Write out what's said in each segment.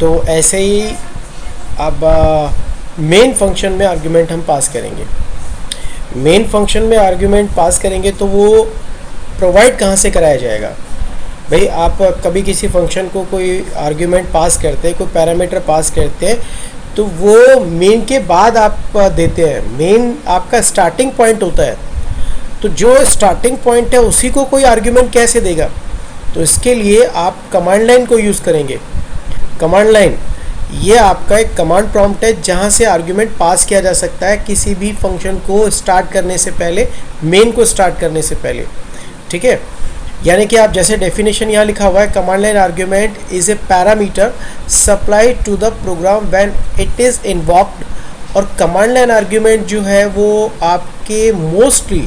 तो ऐसे ही अब मेन फंक्शन में आर्गुमेंट हम पास करेंगे। मेन फंक्शन में आर्गुमेंट पास करेंगे तो वो प्रोवाइड कहाँ से कराया जाएगा? भाई आप कभी किसी फंक्शन को कोई आर्गुमेंट पास करते हैं, कोई पैरामीटर पास करते हैं, तो वो मेन के बाद आप देते हैं। मेन आपका स्टार्टिंग पॉइंट होता है, तो जो स्टार्टिंग पॉइंट है उसी को कोई आर्गुमेंट कैसे देगा? तो इसके लिए आप कमांड लाइन को यूज़ करेंगे। कमांड लाइन ये आपका एक कमांड प्रॉम्प्ट है जहाँ से आर्गुमेंट पास किया जा सकता है किसी भी फंक्शन को स्टार्ट करने से पहले, मेन को स्टार्ट करने से पहले। ठीक है, यानी कि आप जैसे डेफिनेशन यहाँ लिखा हुआ है, command line argument is a parameter supplied to the program when it is invoked. और कमांड लाइन आर्गुमेंट जो है वो आपके मोस्टली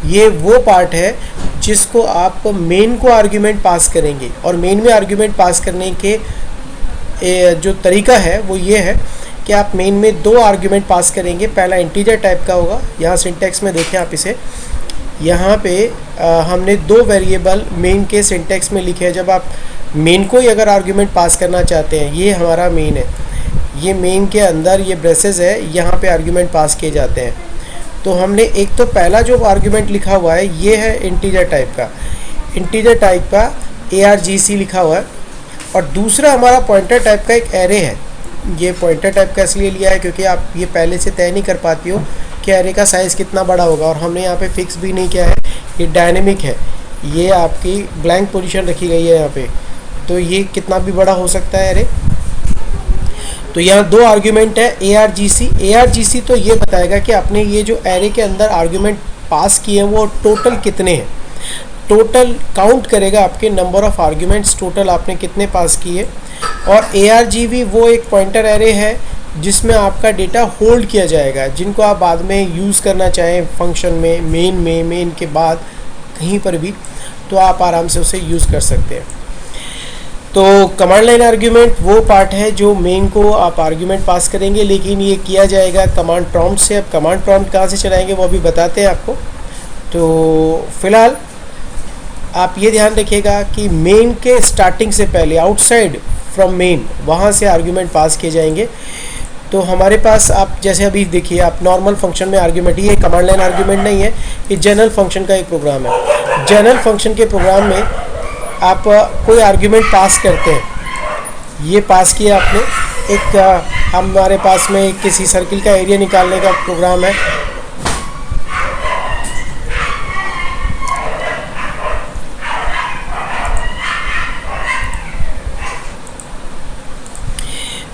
ये वो पार्ट है जिसको आप मेन को आर्गुमेंट पास करेंगे। और मेन में आर्गुमेंट पास करने के जो तरीका है वो ये है कि आप मेन में दो आर्गुमेंट पास करेंगे। पहला इंटीजर टाइप का होगा, यहाँ सिंटैक्स में देखें आप इसे, यहाँ पे हमने दो वेरिएबल मेन के सिंटैक्स में लिखे हैं। जब आप मेन को ही अगर आर्गुमेंट पास करना चाहते हैं, ये हमारा मेन है, ये मेन के अंदर ये ब्रेसेस है, यहाँ पे आर्गुमेंट पास किए जाते हैं। तो हमने एक तो पहला जो आर्गुमेंट लिखा हुआ है ये है इंटीजर टाइप का, इंटीजर टाइप का ARGC लिखा हुआ है। और दूसरा हमारा पॉइंटर टाइप का एक एरे है। ये पॉइंटर टाइप का इसलिए लिया है क्योंकि आप ये पहले से तय नहीं कर पाती हो कि एरे का साइज़ कितना बड़ा होगा, और हमने यहाँ पे फिक्स भी नहीं किया है, ये डायनेमिक है, ये आपकी ब्लैंक पोजीशन रखी गई है यहाँ पे, तो ये कितना भी बड़ा हो सकता है एरे। तो यहाँ दो आर्ग्यूमेंट है ARGC तो ये बताएगा कि आपने ये जो एरे के अंदर आर्ग्यूमेंट पास किए हैं वो टोटल कितने हैं, टोटल काउंट करेगा आपके नंबर ऑफ आर्ग्यूमेंट्स, टोटल आपने कितने पास किए। और ARGV वो एक पॉइंटर एरे है जिसमें आपका डेटा होल्ड किया जाएगा, जिनको आप बाद में यूज़ करना चाहें फंक्शन में, मेन के बाद कहीं पर भी, तो आप आराम से उसे यूज़ कर सकते हैं। तो कमांड लाइन आर्ग्यूमेंट वो पार्ट है जो मेन को आप आर्ग्यूमेंट पास करेंगे, लेकिन ये किया जाएगा कमांड प्रॉम्प्ट से। अब कमांड प्रॉम्प्ट कहाँ से चलाएंगे वो अभी बताते हैं आपको। तो फिलहाल आप ये ध्यान रखिएगा कि मेन के स्टार्टिंग से पहले, आउटसाइड फ्रॉम मेन, वहाँ से आर्ग्यूमेंट पास किए जाएंगे। तो हमारे पास आप जैसे अभी देखिए, आप नॉर्मल फंक्शन में आर्ग्यूमेंट, ये कमांड लाइन आर्ग्यूमेंट नहीं है, ये जनरल फंक्शन का एक प्रोग्राम है। जनरल फंक्शन के प्रोग्राम में आप कोई आर्ग्यूमेंट पास करते हैं, ये पास किया आपने, एक हमारे पास में किसी सर्किल का एरिया निकालने का प्रोग्राम है,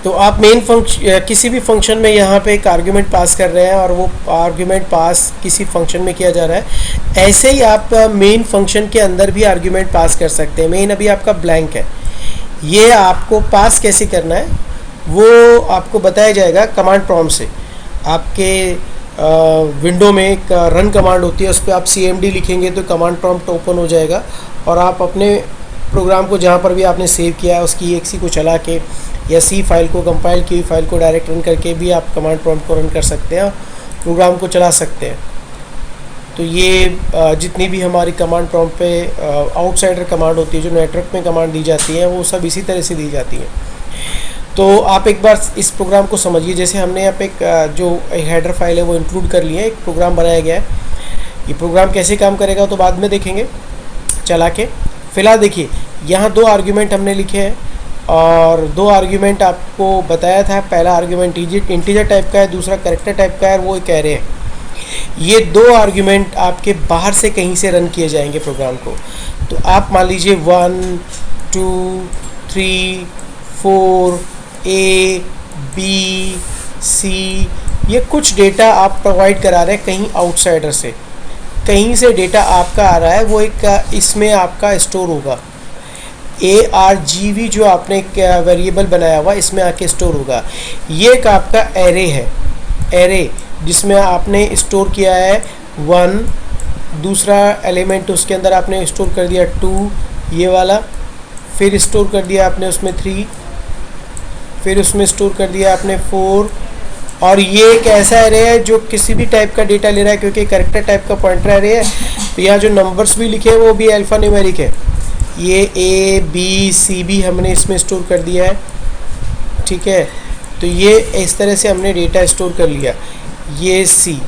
तो आप मेन फंक्शन, किसी भी फंक्शन में यहाँ पे एक आर्ग्यूमेंट पास कर रहे हैं और वो आर्ग्यूमेंट पास किसी फंक्शन में किया जा रहा है। ऐसे ही आप मेन फंक्शन के अंदर भी आर्ग्यूमेंट पास कर सकते हैं। मेन अभी आपका ब्लैंक है, ये आपको पास कैसे करना है वो आपको बताया जाएगा कमांड प्रॉम्प्ट से। आपके विंडो में एक रन कमांड होती है, उस पर आप CMD लिखेंगे तो कमांड प्रॉम्प्ट ओपन हो जाएगा, और आप अपने प्रोग्राम को जहाँ पर भी आपने सेव किया है उसकी EXE को चला के या C फाइल को, कंपाइल की फाइल को डायरेक्ट रन करके भी आप कमांड प्रॉम्प्ट को रन कर सकते हैं, प्रोग्राम को चला सकते हैं। तो ये जितनी भी हमारी कमांड प्रॉम्प्ट पे आउटसाइडर कमांड होती है, जो नेटवर्क में कमांड दी जाती हैं, वो सब इसी तरह से दी जाती हैं। तो आप एक बार इस प्रोग्राम को समझिए। जैसे हमने यहाँ पे एक जो हेडर फाइल है वो इंक्लूड कर लिया है, एक प्रोग्राम बनाया गया है। ये प्रोग्राम कैसे काम करेगा तो बाद में देखेंगे चला के। फिलहाल देखिए, यहाँ दो आर्ग्यूमेंट हमने लिखे हैं और दो आर्ग्यूमेंट आपको बताया था। पहला आर्ग्यूमेंट इंटीजर टाइप का है, दूसरा कैरेक्टर टाइप का है, वो एक एरे है। ये दो आर्ग्यूमेंट आपके बाहर से कहीं से रन किए जाएंगे प्रोग्राम को। तो आप मान लीजिए 1 2 3 4 A B C, ये कुछ डेटा आप प्रोवाइड करा रहे हैं कहीं आउटसाइडर से, कहीं से डेटा आपका आ रहा है, वो एक इसमें आपका स्टोर होगा। ARGV जो आपने एक वेरिएबल बनाया हुआ इसमें आके स्टोर होगा। ये एक आपका एरे है, एरे जिसमें आपने स्टोर किया है 1, दूसरा एलिमेंट उसके अंदर आपने स्टोर कर दिया 2, ये वाला, फिर स्टोर कर दिया आपने उसमें 3, फिर उसमें स्टोर कर दिया आपने 4। और ये एक ऐसा एरे है जो किसी भी टाइप का डेटा ले रहा है, क्योंकि कैरेक्टर टाइप का पॉइंटर एरे है। तो यहाँ जो नंबर्स भी लिखे हैं वो भी अल्फ़ा न्यूमेरिक है। ये A B C भी हमने इसमें स्टोर कर दिया है। ठीक है। तो ये इस तरह से हमने डेटा स्टोर कर लिया, ये सी।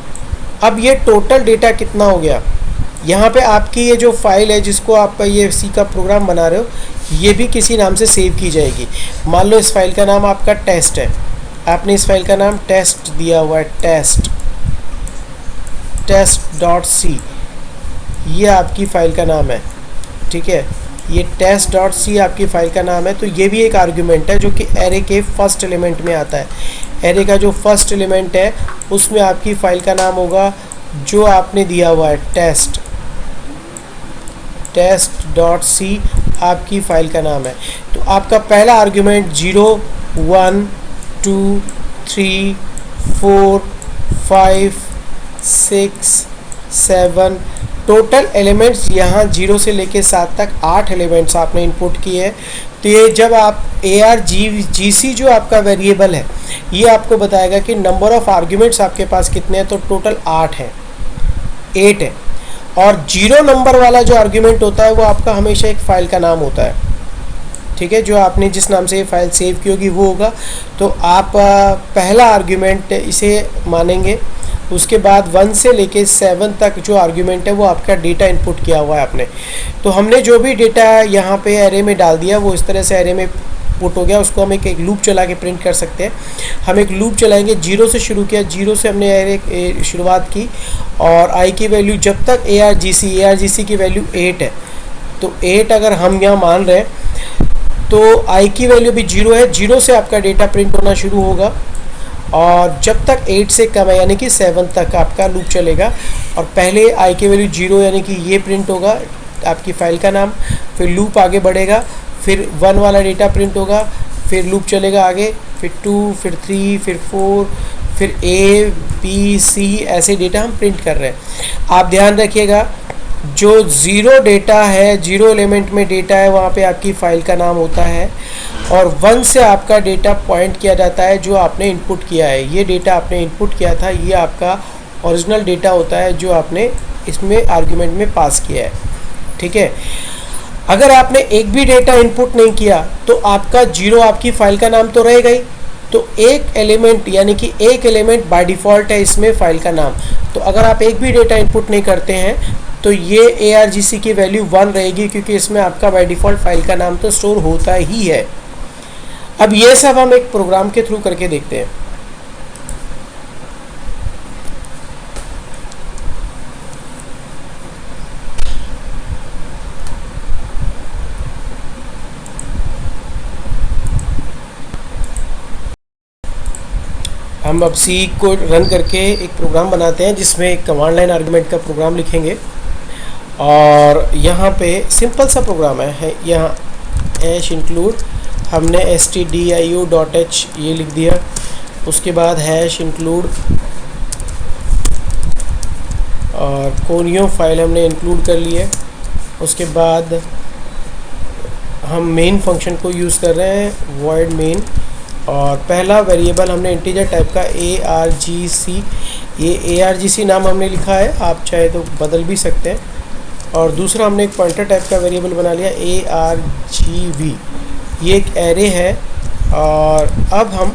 अब ये टोटल डेटा कितना हो गया, यहाँ पे आपकी ये जो फाइल है जिसको आप ये सी का प्रोग्राम बना रहे हो, ये भी किसी नाम से सेव की जाएगी। मान लो इस फाइल का नाम आपका टेस्ट है, आपने इस फाइल का नाम टेस्ट दिया हुआ है, test.c, ये आपकी फ़ाइल का नाम है, ठीक है। ये test.c आपकी फ़ाइल का नाम है। तो ये भी एक आर्गुमेंट है जो कि एरे के फर्स्ट एलिमेंट में आता है। एरे का जो फर्स्ट एलिमेंट है उसमें आपकी फ़ाइल का नाम होगा जो आपने दिया हुआ है, test.c आपकी फ़ाइल का नाम है। तो आपका पहला आर्गुमेंट 0 1 2 3 4 5 6 7 टोटल एलिमेंट्स यहाँ 0 से लेके 7 तक 8 एलिमेंट्स आपने इनपुट किए हैं। तो ये जब आप ARGC जो आपका वेरिएबल है ये आपको बताएगा कि नंबर ऑफ़ आर्ग्यूमेंट्स आपके पास कितने हैं। तो टोटल 8 है। और 0 नंबर वाला जो आर्ग्यूमेंट होता है वो आपका हमेशा एक फ़ाइल का नाम होता है, ठीक है, जो आपने जिस नाम से ये फाइल सेव की होगी वो होगा। तो आप पहला आर्ग्यूमेंट इसे मानेंगे। उसके बाद 1 से लेके 7 तक जो आर्ग्यूमेंट है वो आपका डेटा इनपुट किया हुआ है आपने। तो हमने जो भी डेटा यहाँ पे एरे में डाल दिया वो इस तरह से एरे में पुट हो गया। उसको हम एक लूप चला के प्रिंट कर सकते हैं। हम एक लूप चलाएंगे, 0 से शुरू किया, 0 से हमने एरे शुरुआत की और आई की वैल्यू जब तक ARGC की वैल्यू 8 है। तो 8 अगर हम यहाँ मान रहे हैं तो आई की वैल्यू भी 0 है, 0 से आपका डेटा प्रिंट होना शुरू होगा और जब तक 8 से कम है यानी कि 7 तक आपका लूप चलेगा। और पहले आई की वैल्यू 0 यानी कि ये प्रिंट होगा आपकी फ़ाइल का नाम, फिर लूप आगे बढ़ेगा, फिर 1 वाला डेटा प्रिंट होगा, फिर लूप चलेगा आगे, फिर 2, फिर 3, फिर 4, फिर A B C ऐसे डेटा हम प्रिंट कर रहे हैं। आप ध्यान रखिएगा जो 0 डेटा है, 0 एलिमेंट में डेटा है वहाँ पे आपकी फ़ाइल का नाम होता है और 1 से आपका डेटा पॉइंट किया जाता है जो आपने इनपुट किया है। ये डेटा आपने इनपुट किया था, ये आपका ओरिजिनल डेटा होता है जो आपने इसमें आर्गुमेंट में पास किया है, ठीक है। अगर आपने एक भी डेटा इनपुट नहीं किया तो आपका 0 आपकी फ़ाइल का नाम तो रहेगा ही। तो एक एलिमेंट यानी कि एक एलिमेंट बाय डिफ़ॉल्ट है इसमें फ़ाइल का नाम। तो अगर आप एक भी डेटा इनपुट नहीं करते हैं तो ये ARGC की वैल्यू 1 रहेगी क्योंकि इसमें आपका बाय डिफ़ॉल्ट फ़ाइल का नाम तो स्टोर होता ही है। अब ये सब हम एक प्रोग्राम के थ्रू करके देखते हैं। हम अब C को रन करके एक प्रोग्राम बनाते हैं जिसमें एक कमांड लाइन आर्गुमेंट का प्रोग्राम लिखेंगे और यहाँ पे सिंपल सा प्रोग्राम है। यहाँ #include हमने stdio.h ये लिख दिया, उसके बाद #include और कोनियो फाइल हमने इंक्लूड कर लिया। उसके बाद हम मेन फंक्शन को यूज़ कर रहे हैं, void main, और पहला वेरिएबल हमने इंटीजर टाइप का ARGC, ये ARGC नाम हमने लिखा है, आप चाहे तो बदल भी सकते हैं। और दूसरा हमने एक पॉइंटर टाइप का वेरिएबल बना लिया ARGV, ये एक एरे है। और अब हम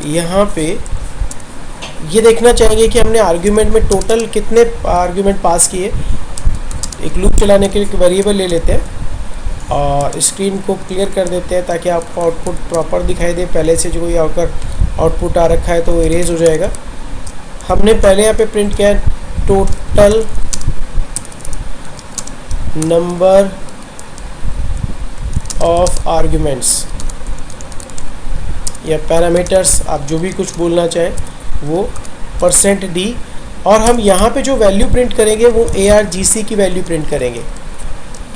यहाँ पे ये देखना चाहेंगे कि हमने आर्ग्यूमेंट में टोटल कितने आर्ग्यूमेंट पास किए। एक लूप चलाने के लिए वेरिएबल ले लेते हैं और स्क्रीन को क्लियर कर देते हैं ताकि आपको आउटपुट प्रॉपर दिखाई दे। पहले से जो कोई अगर आउटपुट आ रखा है तो वो इरेज हो जाएगा। हमने पहले यहाँ पे प्रिंट किया टोटल नंबर ऑफ आर्ग्यूमेंट्स या पैरामीटर्स, आप जो भी कुछ बोलना चाहें वो %d। और हम यहाँ पे जो वैल्यू प्रिंट करेंगे वो ARGC की वैल्यू प्रिंट करेंगे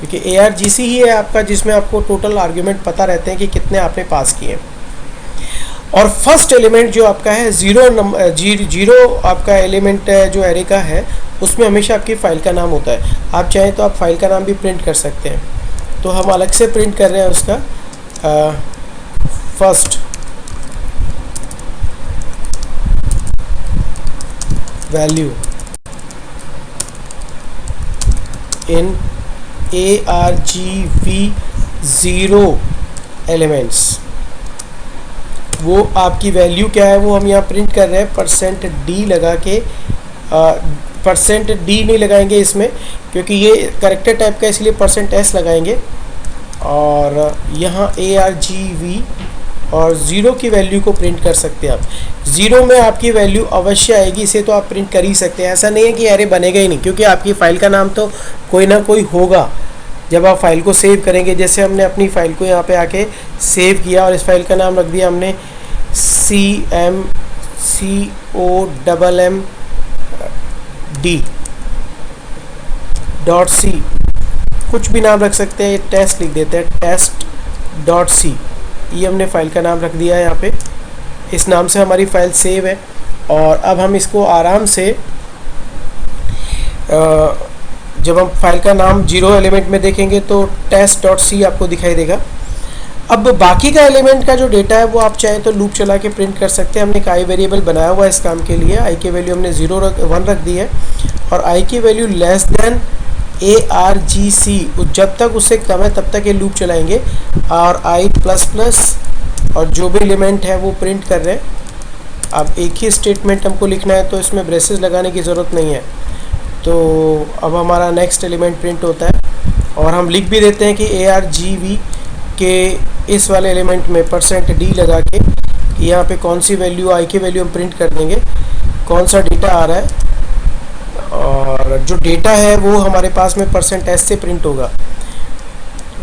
क्योंकि ARGC ही है आपका जिसमें आपको टोटल आर्ग्यूमेंट पता रहते हैं कि कितने आपने पास किए। और फर्स्ट एलिमेंट जो आपका है 0 आपका एलिमेंट जो एरे का है उसमें हमेशा आपकी फ़ाइल का नाम होता है। आप चाहें तो आप फाइल का नाम भी प्रिंट कर सकते हैं। तो हम अलग से प्रिंट कर रहे हैं उसका first value in ARGV 0 elements। वो आपकी वैल्यू क्या है वो हम यहाँ प्रिंट कर रहे हैं %d लगा के। %d नहीं लगाएंगे इसमें क्योंकि ये करेक्टर टाइप का, इसलिए %s लगाएंगे। और यहाँ argv और 0 की वैल्यू को प्रिंट कर सकते हैं आप। 0 में आपकी वैल्यू अवश्य आएगी, इसे तो आप प्रिंट कर ही सकते हैं। ऐसा नहीं है कि अरे बनेगा ही नहीं, क्योंकि आपकी फ़ाइल का नाम तो कोई ना कोई होगा जब आप फाइल को सेव करेंगे। जैसे हमने अपनी फ़ाइल को यहाँ पे आके सेव किया और इस फाइल का नाम रख दिया हमने CMCOMMD.c, कुछ भी नाम रख सकते हैं, टेस्ट लिख देते हैं, test.c। ये हमने फ़ाइल का नाम रख दिया है यहाँ पे। इस नाम से हमारी फ़ाइल सेव है। और अब हम इसको आराम से जब हम फाइल का नाम 0 एलिमेंट में देखेंगे तो test.c आपको दिखाई देगा। अब बाकी का एलिमेंट का जो डेटा है वो आप चाहे तो लूप चला के प्रिंट कर सकते हैं। हमने एक आई वेरिएबल बनाया हुआ है इस काम के लिए। आई की वैल्यू हमने 1 रख दी है और आई की वैल्यू लेस देन argc, जब तक उससे कम है तब तक ये लूप चलाएंगे। और आई प्लस प्लस और जो भी एलिमेंट है वो प्रिंट कर रहे हैं। अब एक ही स्टेटमेंट हमको लिखना है तो इसमें ब्रेसेस लगाने की ज़रूरत नहीं है। तो अब हमारा नेक्स्ट एलिमेंट प्रिंट होता है और हम लिख भी देते हैं कि argv के इस वाले एलिमेंट में %d लगा के यहाँ पे कौन सी वैल्यू, आई की वैल्यू हम प्रिंट कर देंगे, कौन सा डेटा आ रहा है। और जो डेटा है वो हमारे पास में %s से प्रिंट होगा।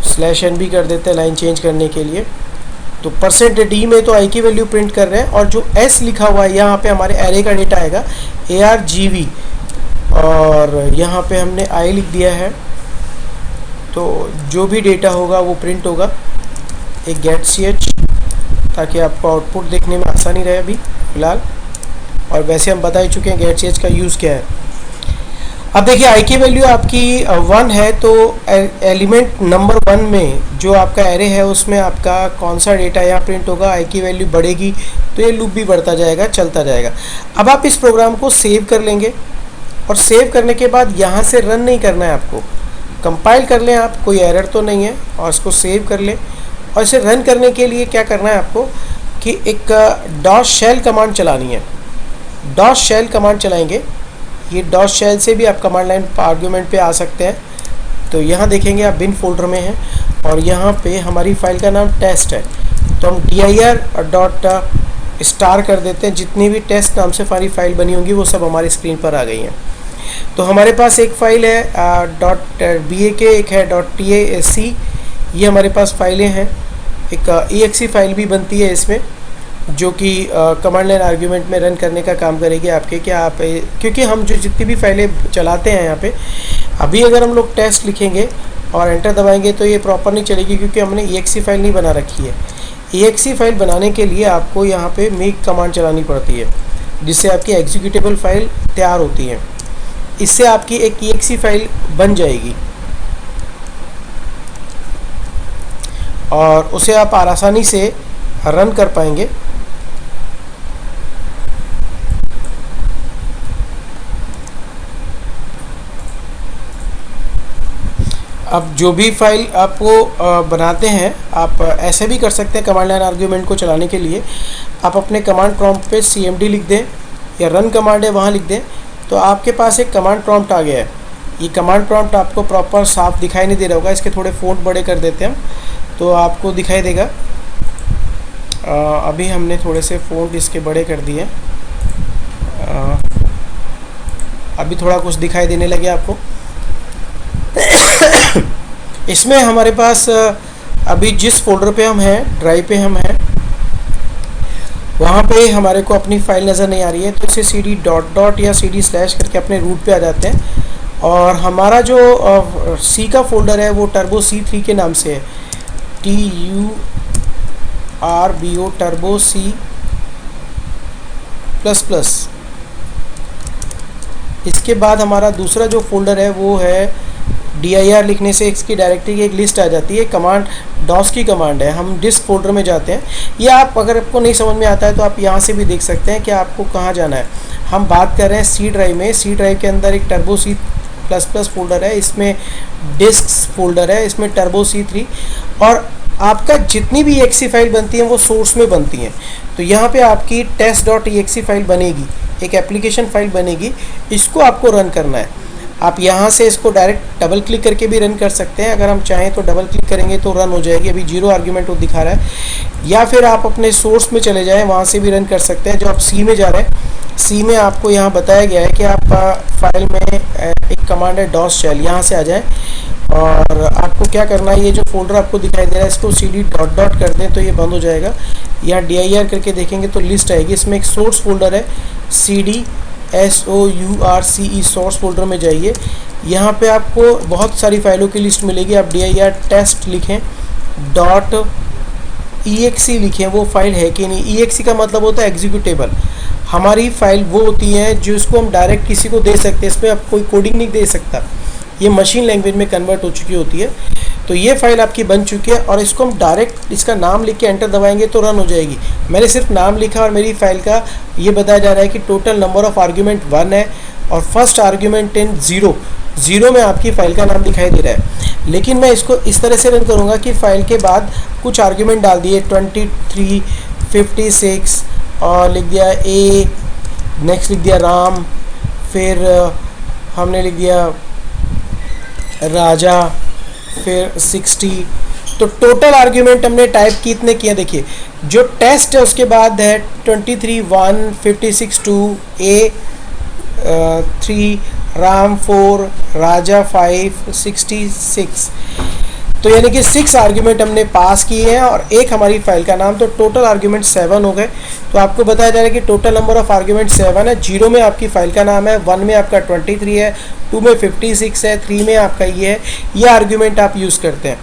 /n भी कर देते हैं लाइन चेंज करने के लिए। तो %d में तो आई की वैल्यू प्रिंट कर रहे हैं और जो s लिखा हुआ है यहाँ पे हमारे एरे का डेटा आएगा argv, और यहाँ पे हमने i लिख दिया है। तो जो भी डेटा होगा वो प्रिंट होगा। एक getch, ताकि आपको आउटपुट देखने में आसानी रहे अभी फ़िलहाल। और वैसे हम बता ही चुके हैं getch का यूज़ क्या है। अब देखिए आई की वैल्यू आपकी 1 है तो एलिमेंट नंबर 1 में जो आपका एरे है उसमें आपका कौन सा डेटा यहाँ प्रिंट होगा। आई की वैल्यू बढ़ेगी तो ये लूप भी बढ़ता जाएगा, चलता जाएगा। अब आप इस प्रोग्राम को सेव कर लेंगे और सेव करने के बाद यहाँ से रन नहीं करना है आपको। कंपाइल कर लें आप, कोई एरर तो नहीं है, और इसको सेव कर लें। और इसे रन करने के लिए क्या करना है आपको कि एक .shell कमांड चलानी है। .shell कमांड चलाएंगे। ये .shell से भी आप कमांड लाइन आर्गुमेंट पे आ सकते हैं। तो यहाँ देखेंगे आप बिन फोल्डर में हैं और यहाँ पे हमारी फाइल का नाम टेस्ट है। तो हम dir.star कर देते हैं। जितनी भी टेस्ट नाम से हमारी फाइल बनी होंगी वो सब हमारी स्क्रीन पर आ गई हैं। तो हमारे पास एक फ़ाइल है .bak, एक है .tac, ये हमारे पास फाइलें हैं। एक exe फाइल भी बनती है इसमें, जो कि कमांड लाइन आर्ग्यूमेंट में रन करने का काम करेगी आपके। क्या आप, क्योंकि हम जो जितनी भी फाइलें चलाते हैं यहाँ पे, अभी अगर हम लोग टेस्ट लिखेंगे और एंटर दबाएंगे तो ये प्रॉपर नहीं चलेगी, क्योंकि हमने exe फाइल नहीं बना रखी है। exe फाइल बनाने के लिए आपको यहाँ पे मेक कमांड चलानी पड़ती है, जिससे आपकी एग्जीक्यूटेबल फाइल तैयार होती है। इससे आपकी एक exe फाइल बन जाएगी और उसे आप आसानी से रन कर पाएंगे। अब जो भी फाइल आपको बनाते हैं आप ऐसे भी कर सकते हैं। कमांड लाइन आर्ग्यूमेंट को चलाने के लिए आप अपने कमांड प्रॉम्प्ट पे cmd लिख दें या रन कमांड है वहाँ लिख दें, तो आपके पास एक कमांड प्रॉम्प्ट आ गया है। ये कमांड प्रॉम्प्ट आपको प्रॉपर साफ दिखाई नहीं दे रहा होगा, इसके थोड़े फ़ॉन्ट बड़े कर देते हैं हम तो आपको दिखाई देगा। अभी हमने थोड़े से फ़ॉन्ट इसके बड़े कर दिए। अभी थोड़ा कुछ दिखाई देने लगे आपको। इसमें हमारे पास अभी जिस फोल्डर पे हम हैं, ड्राइव पे हम हैं, वहाँ पे हमारे को अपनी फ़ाइल नज़र नहीं आ रही है, तो इसे cd डॉट या cd स्लैश करके अपने रूट पे आ जाते हैं। और हमारा जो C का फोल्डर है वो टर्बो C3 के नाम से है, TURBO टर्बो C++। इसके बाद हमारा दूसरा जो फोल्डर है वो है dir लिखने से इसकी डायरेक्टरी की एक लिस्ट आ जाती है। कमांड DOS की कमांड है। हम डिस्क फोल्डर में जाते हैं, या आप अगर आपको नहीं समझ में आता है तो आप यहाँ से भी देख सकते हैं कि आपको कहाँ जाना है। हम बात कर रहे हैं C ड्राइव में। C ड्राइव के अंदर एक टर्बो C++ फोल्डर है, इसमें डिस्क फोल्डर है, इसमें टर्बो C3, और आपका जितनी भी exe फाइल बनती है वो सोर्स में बनती हैं। तो यहाँ पे आपकी test.exe फाइल बनेगी, एक एप्लीकेशन फाइल बनेगी, इसको आपको रन करना है। आप यहाँ से इसको डायरेक्ट डबल क्लिक करके भी रन कर सकते हैं, अगर हम चाहें तो डबल क्लिक करेंगे तो रन हो जाएगी। अभी 0 आर्ग्यूमेंट वो दिखा रहा है। या फिर आप अपने सोर्स में चले जाएं, वहाँ से भी रन कर सकते हैं। जो आप सी में जा रहे हैं, सी में आपको यहाँ बताया गया है कि आप फाइल में एक कमांड है डॉस शेल, यहाँ से आ जाएँ और आपको क्या करना है, ये जो फोल्डर आपको दिखाई दे रहा है इसको cd डॉट कर दें तो ये बंद हो जाएगा। यहाँ dir करके देखेंगे तो लिस्ट आएगी, इसमें एक सोर्स फोल्डर है cd SOURCE सोर्स फोल्डर में जाइए। यहाँ पे आपको बहुत सारी फाइलों की लिस्ट मिलेगी। आप dir टेस्ट लिखें, .exe लिखें, वो फाइल है कि नहीं। exe का मतलब होता है एग्जीक्यूटेबल। हमारी फाइल वो होती है जो इसको हम डायरेक्ट किसी को दे सकते हैं, इसमें आप कोई कोडिंग नहीं दे सकता, ये मशीन लैंग्वेज में कन्वर्ट हो चुकी होती है। तो ये फाइल आपकी बन चुकी है और इसको हम डायरेक्ट इसका नाम लिख के एंटर दबाएंगे तो रन हो जाएगी। मैंने सिर्फ नाम लिखा और मेरी फाइल का ये बताया जा रहा है कि टोटल नंबर ऑफ आर्ग्यूमेंट 1 है और फर्स्ट आर्ग्यूमेंट इन 0 में आपकी फ़ाइल का नाम दिखाई दे रहा है। लेकिन मैं इसको इस तरह से रन करूँगा कि फ़ाइल के बाद कुछ आर्ग्यूमेंट डाल दिए 23, 56 और लिख दिया ए, नेक्स्ट लिख दिया राम, फिर हमने लिख दिया राजा, फिर 60। तो टोटल आर्ग्यूमेंट हमने टाइप की इतने किए। देखिए जो टेस्ट है उसके बाद है 23 1, 56 2, ए 3, राम 4, राजा 5, 66। तो यानी कि 6 आर्ग्यूमेंट हमने पास किए हैं और एक हमारी फाइल का नाम, तो टोटल आर्ग्यूमेंट 7 हो गए। तो आपको बताया जा रहा है कि टोटल नंबर ऑफ आर्ग्यूमेंट 7 है। 0 में आपकी फाइल का नाम है, 1 में आपका 23 है, 2 में 56 है, 3 में आपका ये है। ये आर्ग्यूमेंट आप यूज़ करते हैं।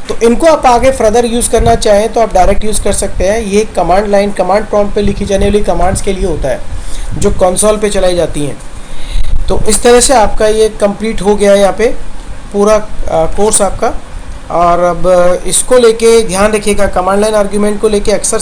तो इनको आप आगे फर्दर यूज़ करना चाहें तो आप डायरेक्ट यूज़ कर सकते हैं। ये कमांड लाइन, कमांड प्रॉम्प्ट पे लिखी जाने वाली कमांड्स के लिए होता है जो कंसोल पे चलाई जाती हैं। तो इस तरह से आपका ये कंप्लीट हो गया है यहाँ पे पूरा कोर्स आपका। और अब इसको लेके ध्यान रखिएगा, कमांड लाइन आर्ग्यूमेंट को लेके अक्सर